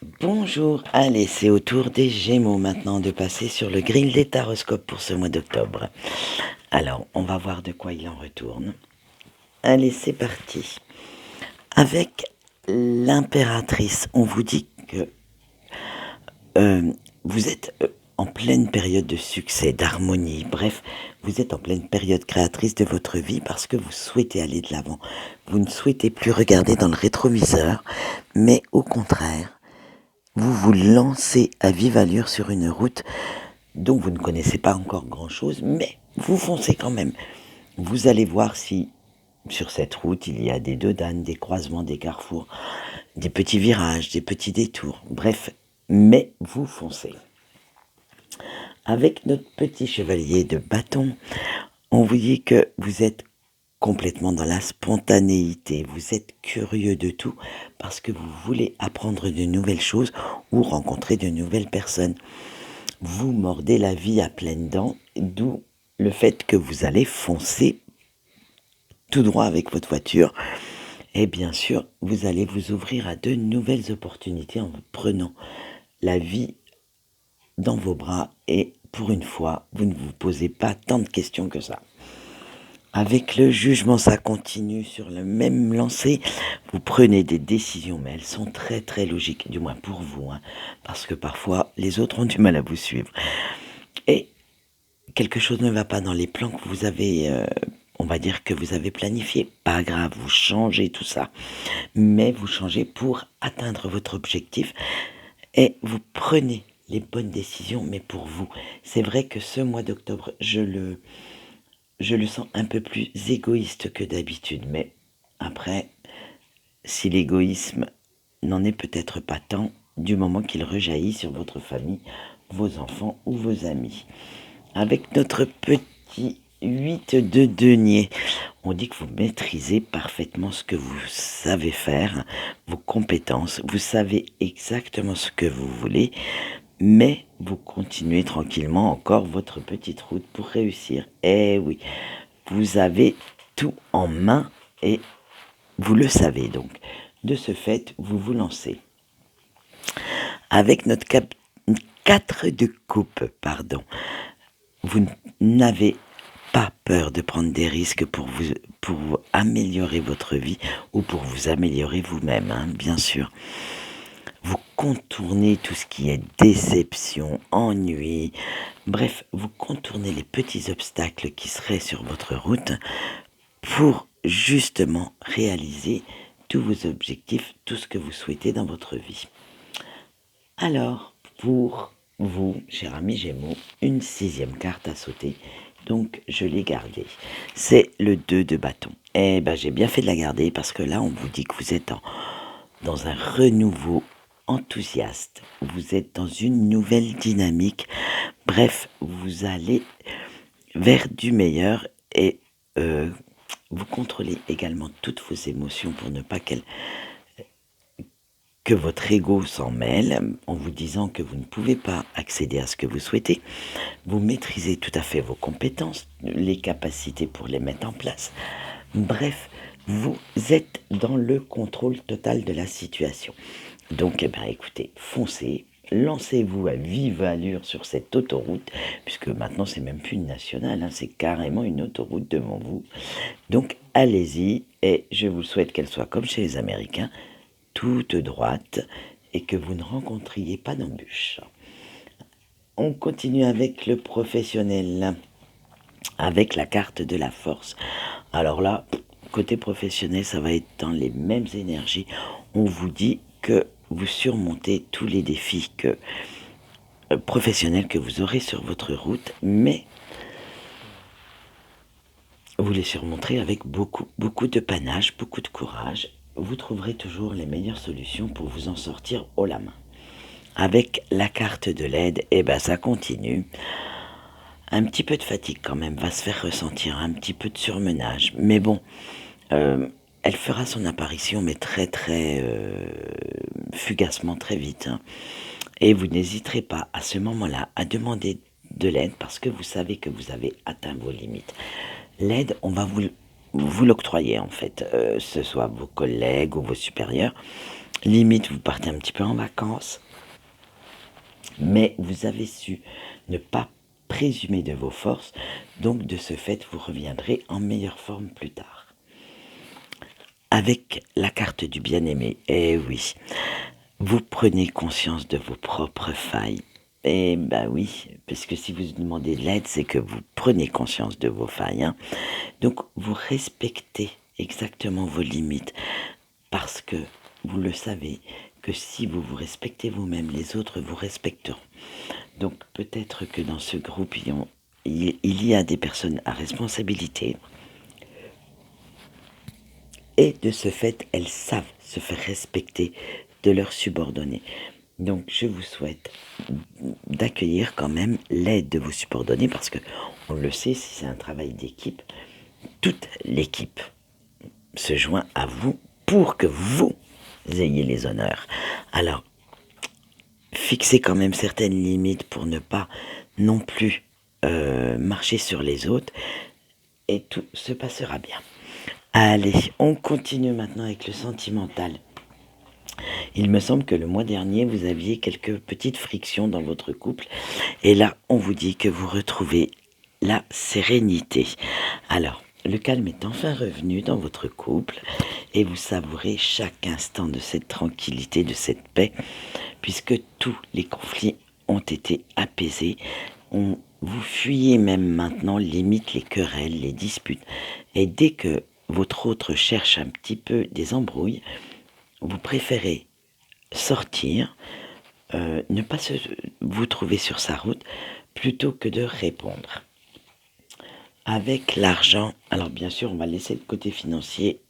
Bonjour, allez, c'est au tour des Gémeaux maintenant de passer sur le grill des taroscopes pour ce mois d'octobre. Alors, on va voir de quoi il en retourne. Allez, c'est parti. Avec l'impératrice, on vous dit que vous êtes en pleine période de succès, d'harmonie, bref, vous êtes en pleine période créatrice de votre vie parce que vous souhaitez aller de l'avant. Vous ne souhaitez plus regarder dans le rétroviseur, mais au contraire, vous vous lancez à vive allure sur une route dont vous ne connaissez pas encore grand-chose, mais vous foncez quand même. Vous allez voir si sur cette route il y a des dodanes, des croisements, des carrefours, des petits virages, des petits détours, bref, mais vous foncez. Avec notre petit chevalier de bâton, on vous dit que vous êtes complètement dans la spontanéité, vous êtes curieux de tout parce que vous voulez apprendre de nouvelles choses ou rencontrer de nouvelles personnes. Vous mordez la vie à pleines dents, d'où le fait que vous allez foncer tout droit avec votre voiture. Et bien sûr, vous allez vous ouvrir à de nouvelles opportunités en prenant la vie dans vos bras et pour une fois, vous ne vous posez pas tant de questions que ça. Avec le jugement, ça continue sur le même lancer. Vous prenez des décisions, mais elles sont très très logiques, du moins pour vous, hein, parce que parfois les autres ont du mal à vous suivre. Et quelque chose ne va pas dans les plans que vous avez, on va dire que vous avez planifié. Pas grave, vous changez tout ça, mais vous changez pour atteindre votre objectif et vous prenez les bonnes décisions, mais pour vous. C'est vrai que ce mois d'octobre, je le sens un peu plus égoïste que d'habitude, mais après, si l'égoïsme n'en est peut-être pas tant, du moment qu'il rejaillit sur votre famille, vos enfants ou vos amis. Avec notre petit 8 de denier, on dit que vous maîtrisez parfaitement ce que vous savez faire, vos compétences, vous savez exactement ce que vous voulez, mais vous continuez tranquillement encore votre petite route pour réussir. Eh oui, vous avez tout en main et vous le savez donc. De ce fait, vous vous lancez. Avec notre 4 de coupe, pardon, vous n'avez pas peur de prendre des risques pour améliorer votre vie ou pour vous améliorer vous-même, hein, bien sûr. Vous contournez tout ce qui est déception, ennui, bref, vous contournez les petits obstacles qui seraient sur votre route pour justement réaliser tous vos objectifs, tout ce que vous souhaitez dans votre vie. Alors, pour vous, cher ami Gémeaux, une 6e carte à sauter, donc je l'ai gardée. C'est le 2 de bâton. Eh ben, j'ai bien fait de la garder parce que là, on vous dit que vous êtes dans un renouveau enthousiaste. Vous êtes dans une nouvelle dynamique. Bref, vous allez vers du meilleur et vous contrôlez également toutes vos émotions pour ne pas que votre ego s'en mêle en vous disant que vous ne pouvez pas accéder à ce que vous souhaitez. Vous maîtrisez tout à fait vos compétences, les capacités pour les mettre en place. Bref, vous êtes dans le contrôle total de la situation. Donc, eh ben, écoutez, foncez, lancez-vous à vive allure sur cette autoroute, puisque maintenant c'est même plus une nationale, hein, c'est carrément une autoroute devant vous. Donc, allez-y, et je vous souhaite qu'elle soit comme chez les Américains, toute droite, et que vous ne rencontriez pas d'embûches. On continue avec le professionnel, avec la carte de la force. Alors là, côté professionnel, ça va être dans les mêmes énergies. On vous dit que vous surmontez tous les défis professionnels que vous aurez sur votre route, mais vous les surmonterez avec beaucoup de panache, beaucoup de courage. Vous trouverez toujours les meilleures solutions pour vous en sortir haut la main. Avec la carte de l'aide, eh ben ça continue. Un petit peu de fatigue quand même va se faire ressentir, un petit peu de surmenage. Mais bon, elle fera son apparition, mais très très fugacement, très vite, hein. Et vous n'hésiterez pas à ce moment-là à demander de l'aide parce que vous savez que vous avez atteint vos limites. L'aide, on va vous l'octroyez en fait, ce soit vos collègues ou vos supérieurs. Limite, vous partez un petit peu en vacances, mais vous avez su ne pas présumer de vos forces, donc de ce fait, vous reviendrez en meilleure forme plus tard. Avec la carte du bien-aimé, eh oui, vous prenez conscience de vos propres failles. Eh ben oui, parce que si vous demandez de l'aide, c'est que vous prenez conscience de vos failles, hein. Donc vous respectez exactement vos limites, parce que vous le savez, que si vous vous respectez vous-même, les autres vous respecteront. Donc peut-être que dans ce groupe, il y a des personnes à responsabilité, et de ce fait, elles savent se faire respecter de leurs subordonnés. Donc je vous souhaite d'accueillir quand même l'aide de vos subordonnés, parce que on le sait, si c'est un travail d'équipe, toute l'équipe se joint à vous pour que vous ayez les honneurs. Alors, fixez quand même certaines limites pour ne pas non plus marcher sur les autres, et tout se passera bien. Allez, on continue maintenant avec le sentimental. Il me semble que le mois dernier, vous aviez quelques petites frictions dans votre couple, et là, on vous dit que vous retrouvez la sérénité. Alors, le calme est enfin revenu dans votre couple, et vous savourez chaque instant de cette tranquillité, de cette paix, puisque tous les conflits ont été apaisés. Vous fuyez même maintenant, limite les querelles, les disputes, et dès que votre autre cherche un petit peu des embrouilles, vous préférez sortir, ne pas vous trouver sur sa route, plutôt que de répondre. Avec l'argent, alors bien sûr, on va laisser le côté financier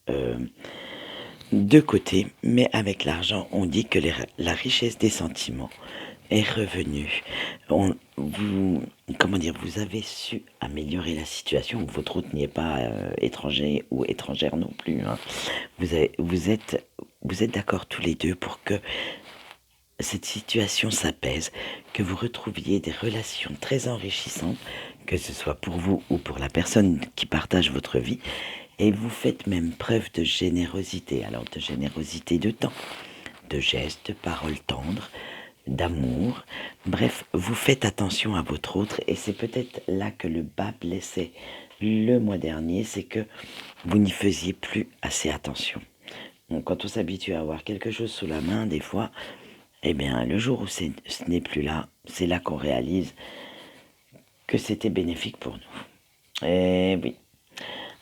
de côté, mais avec l'argent, on dit que la richesse des sentiments est revenue. Comment dire, vous avez su améliorer la situation. Votre hôte n'y est pas étranger ou étrangère non plus, hein. Vous êtes d'accord tous les deux pour que cette situation s'apaise, que vous retrouviez des relations très enrichissantes, que ce soit pour vous ou pour la personne qui partage votre vie, et vous faites même preuve de générosité, alors de générosité de temps, de gestes, de paroles tendres, d'amour, bref, vous faites attention à votre autre, et c'est peut-être là que le bas blessait le mois dernier, c'est que vous n'y faisiez plus assez attention. Donc, quand on s'habitue à avoir quelque chose sous la main, des fois, eh bien, le jour où ce n'est plus là, c'est là qu'on réalise que c'était bénéfique pour nous. Eh oui.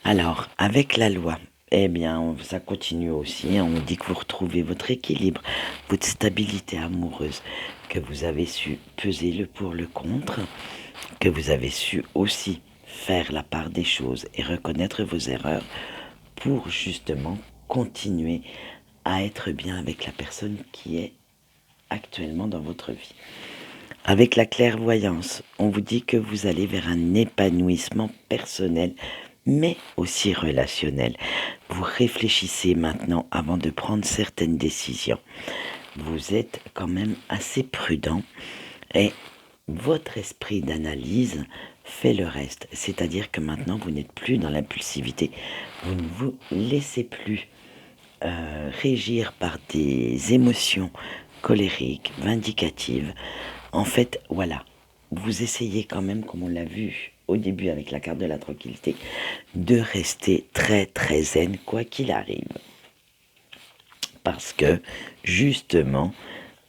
Alors, avec la loi, eh bien, ça continue aussi. On dit que vous retrouvez votre équilibre, votre stabilité amoureuse, que vous avez su peser le pour le contre, que vous avez su aussi faire la part des choses et reconnaître vos erreurs pour justement continuer à être bien avec la personne qui est actuellement dans votre vie. Avec la clairvoyance, on vous dit que vous allez vers un épanouissement personnel, mais aussi relationnel. Vous réfléchissez maintenant avant de prendre certaines décisions. Vous êtes quand même assez prudent, et votre esprit d'analyse fait le reste. C'est-à-dire que maintenant, vous n'êtes plus dans l'impulsivité. Vous ne vous laissez plus régir par des émotions colériques, vindicatives. En fait, voilà, vous essayez quand même, comme on l'a vu au début avec la carte de la tranquillité, de rester très très zen quoi qu'il arrive. Parce que, justement,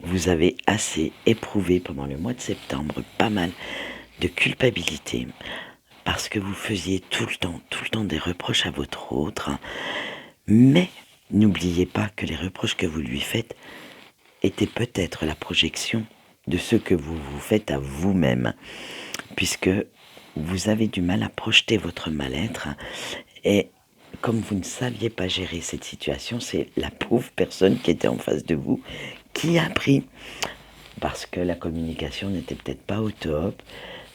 vous avez assez éprouvé pendant le mois de septembre pas mal de culpabilité, parce que vous faisiez tout le temps des reproches à votre autre. Mais n'oubliez pas que les reproches que vous lui faites étaient peut-être la projection de ce que vous vous faites à vous-même, puisque vous avez du mal à projeter votre mal-être, et comme vous ne saviez pas gérer cette situation, c'est la pauvre personne qui était en face de vous qui a pris, parce que la communication n'était peut-être pas au top.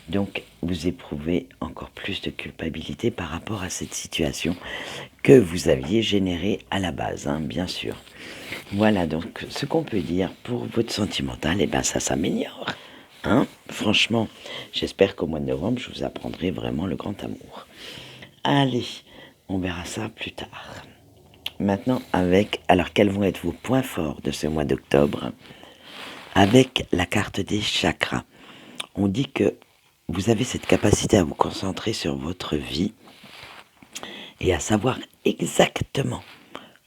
Donc vous éprouvez encore plus de culpabilité par rapport à cette situation que vous aviez générée à la base, hein, bien sûr. Voilà donc ce qu'on peut dire pour votre sentimental. Et ben ça s'améliore, hein. Franchement, j'espère qu'au mois de novembre, je vous apprendrai vraiment le grand amour. Allez, On verra ça plus tard. Maintenant, alors quels vont être vos points forts de ce mois d'octobre? Avec la carte des chakras, on dit que vous avez cette capacité à vous concentrer sur votre vie et à savoir exactement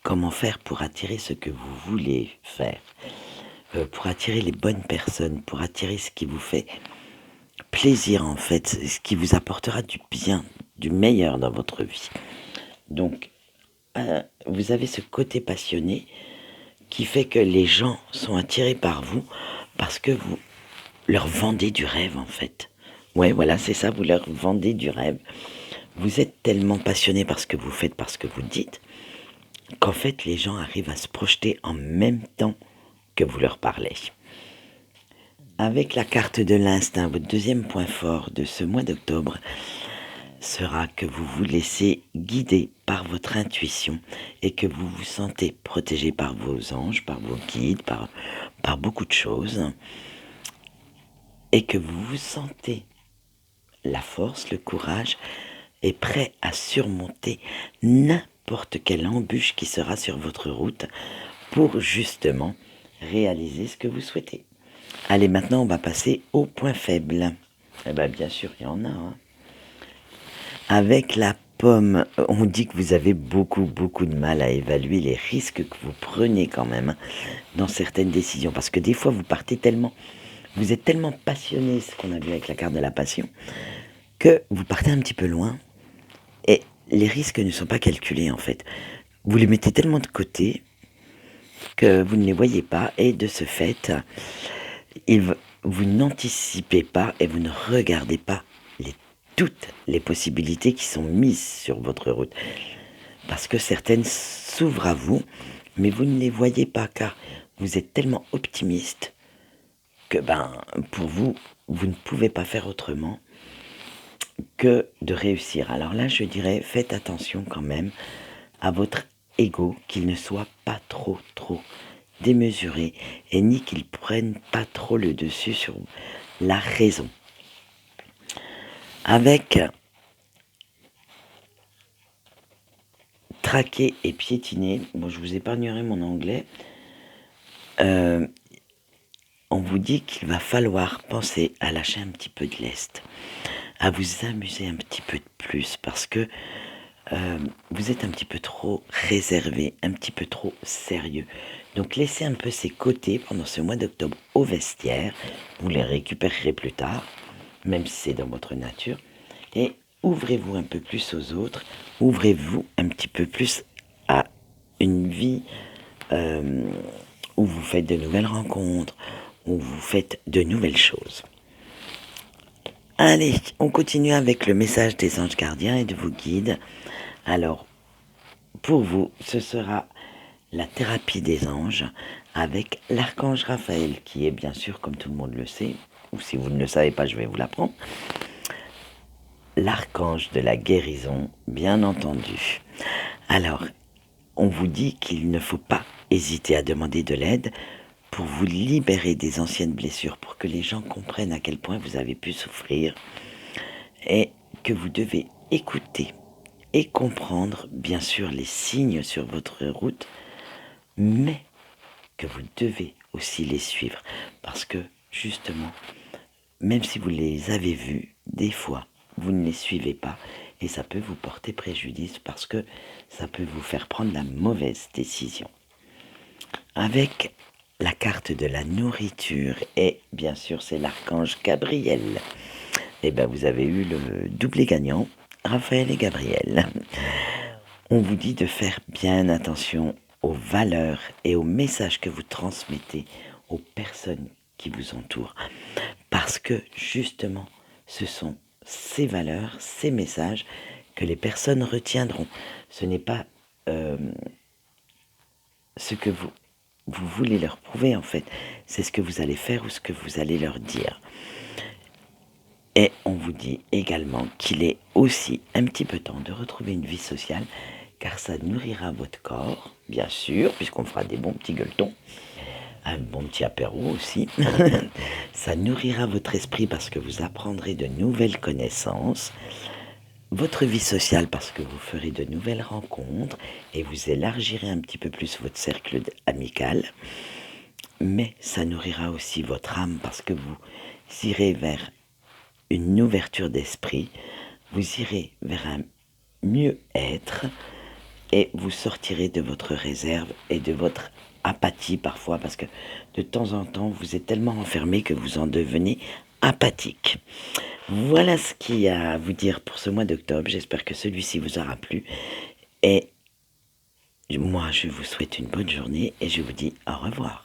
comment faire pour attirer ce que vous voulez faire, pour attirer les bonnes personnes, pour attirer ce qui vous fait plaisir en fait, ce qui vous apportera du bien, du meilleur dans votre vie. Donc, vous avez ce côté passionné qui fait que les gens sont attirés par vous parce que vous leur vendez du rêve en fait. Ouais, voilà, c'est ça, vous leur vendez du rêve. Vous êtes tellement passionné par ce que vous faites, par ce que vous dites, qu'en fait les gens arrivent à se projeter en même temps que vous leur parlez. Avec la carte de l'instinct, votre deuxième point fort de ce mois d'octobre sera que vous vous laissez guider par votre intuition et que vous vous sentez protégé par vos anges, par vos guides, par beaucoup de choses, et que vous vous sentez la force, le courage, et prêt à surmonter n'importe quelle embûche qui sera sur votre route pour justement réaliser ce que vous souhaitez. Allez, maintenant on va passer au point faible. Eh bien, bien sûr, il y en a. Avec la pomme, on dit que vous avez beaucoup de mal à évaluer les risques que vous prenez quand même dans certaines décisions. Parce que des fois, vous êtes tellement passionné, ce qu'on a vu avec la carte de la passion, que vous partez un petit peu loin et les risques ne sont pas calculés en fait. Vous les mettez tellement de côté que vous ne les voyez pas et de ce fait, vous n'anticipez pas et vous ne regardez pas toutes les possibilités qui sont mises sur votre route. Parce que certaines s'ouvrent à vous, mais vous ne les voyez pas car vous êtes tellement optimiste que pour vous, vous ne pouvez pas faire autrement que de réussir. Alors là, je dirais, faites attention quand même à votre ego, qu'il ne soit pas trop démesuré et ni qu'il prenne pas trop le dessus sur la raison. Avec traquer et piétiner, bon, je vous épargnerai mon anglais, on vous dit qu'il va falloir penser à lâcher un petit peu de lest, à vous amuser un petit peu de plus, parce que vous êtes un petit peu trop réservé, un petit peu trop sérieux. Donc laissez un peu ces côtés pendant ce mois d'octobre au vestiaire, vous les récupérerez plus tard, même si c'est dans votre nature, et ouvrez-vous un peu plus aux autres, ouvrez-vous un petit peu plus à une vie où vous faites de nouvelles rencontres, où vous faites de nouvelles choses. Allez, on continue avec le message des anges gardiens et de vos guides. Alors, pour vous, ce sera la thérapie des anges avec l'archange Raphaël, qui est bien sûr, comme tout le monde le sait, ou si vous ne le savez pas, je vais vous l'apprendre, l'archange de la guérison, bien entendu. Alors, on vous dit qu'il ne faut pas hésiter à demander de l'aide pour vous libérer des anciennes blessures, pour que les gens comprennent à quel point vous avez pu souffrir et que vous devez écouter et comprendre, bien sûr, les signes sur votre route, mais que vous devez aussi les suivre. Parce que, justement, même si vous les avez vus, des fois, vous ne les suivez pas et ça peut vous porter préjudice parce que ça peut vous faire prendre la mauvaise décision. Avec la carte de la nourriture et bien sûr c'est l'archange Gabriel, et vous avez eu le doublé gagnant, Raphaël et Gabriel. On vous dit de faire bien attention aux valeurs et aux messages que vous transmettez aux personnes qui vous entourent. Parce que justement, ce sont ces valeurs, ces messages que les personnes retiendront. Ce n'est pas ce que vous voulez leur prouver en fait. C'est ce que vous allez faire ou ce que vous allez leur dire. Et on vous dit également qu'il est aussi un petit peu temps de retrouver une vie sociale, car ça nourrira votre corps, bien sûr, puisqu'on fera des bons petits gueuletons, un bon petit apéro aussi. Ça nourrira votre esprit parce que vous apprendrez de nouvelles connaissances. votre vie sociale parce que vous ferez de nouvelles rencontres et vous élargirez un petit peu plus votre cercle amical. Mais ça nourrira aussi votre âme parce que vous irez vers une ouverture d'esprit, vous irez vers un mieux-être et vous sortirez de votre réserve et de votre apathie parfois parce que de temps en temps vous êtes tellement enfermé que vous en devenez apathique. Voilà ce qu'il y a à vous dire pour ce mois d'octobre. J'espère que celui-ci vous aura plu et moi je vous souhaite une bonne journée et je vous dis au revoir.